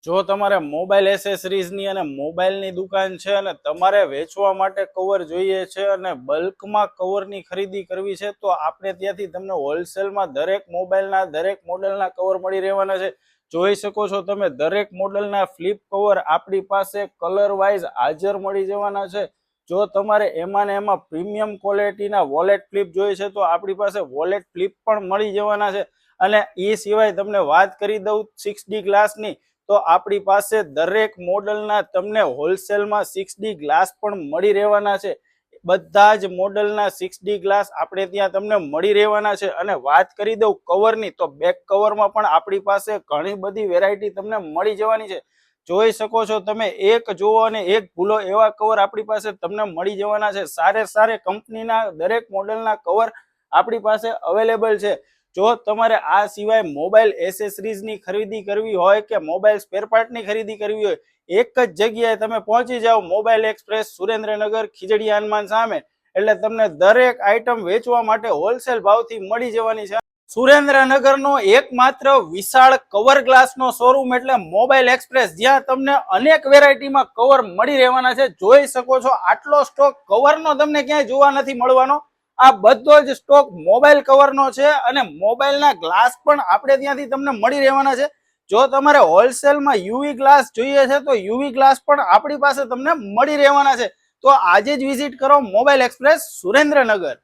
જો તમારે મોબાઈલ એસેસરીઝની અને મોબાઈલની દુકાન છે અને તમારે વેચવા માટે કવર જોઈએ છે અને બલ્કમાં કવરની ખરીદી કરવી છે તો આપણે ત્યાંથી તમને હોલસેલમાં દરેક મોબાઈલના દરેક મોડેલના કવર મળી રહેવાના છે. જોઈ શકો છો તમે દરેક મોડેલના ફ્લિપ કવર આપણી પાસે કલર વાઇઝ હાજર મળી જવાના છે. જો તમારે એમાં ને એમાં પ્રીમિયમ ક્વોલિટીના વોલેટ ફ્લિપ જોઈએ છે તો આપણી પાસે વોલેટ ફ્લિપ પણ મળી જવાના છે. અને એ સિવાય તમને વાત કરી દઉં 6D ગ્લાસની, તો આપણી પાસે દરેક મોડલના તમને હોલસેલમાં 6D ગ્લાસ પણ મળી રહેવાના છે. બધા જ મોડલના 6D ગ્લાસ આપણે ત્યાં તમને મળી રહેવાના છે. અને વાત કરી દઉં કવરની, તો બેક કવરમાં પણ આપણી પાસે ઘણી બધી વેરાયટી તમને મળી જવાની છે. જોઈ શકો છો તમે, એક જોવો અને એક ભૂલો એવા કવર આપણી પાસે તમને મળી જવાના છે. સારે કંપનીના દરેક મોડલના કવર આપણી પાસે અવેલેબલ છે. જો તમારે આ સિવાય મોબાઈલ એસેસરીઝની ખરીદી કરવી હોય કે મોબાઈલ સ્પેર પાર્ટની ખરીદી કરવી હોય, એક જ જગ્યાએ તમે પહોંચી જાઓ, મોબાઈલ એક્સપ્રેસ સુરેન્દ્રનગર ખીજડી હનુમાન સામે, એટલે તમને દરેક આઈટમ વેચવા માટે હોલસેલ ભાવથી મળી જવાની છે. સુરેન્દ્રનગરનો એકમાત્ર વિશાળ કવર ગ્લાસનો શોરૂમ એટલે મોબાઈલ એક્સપ્રેસ, જ્યાં તમને અનેક વેરાયટીમાં કવર મળી રહેવાના છે. જોઈ શકો છો આટલો સ્ટોક કવરનો તમને ક્યાંય જોવા નથી મળવાનો. આ બધો જ સ્ટોક મોબાઈલ કવરનો છે અને મોબાઈલના ગ્લાસ પણ આપણે ત્યાંથી તમને મળી રહેવાના છે. જો તમારે હોલસેલમાં યુવી ગ્લાસ જોઈએ છે તો યુવી ગ્લાસ પણ આપણી પાસે તમને મળી રહેવાના છે. તો આજે જ વિઝિટ કરો મોબાઈલ એક્સપ્રેસ સુરેન્દ્રનગર.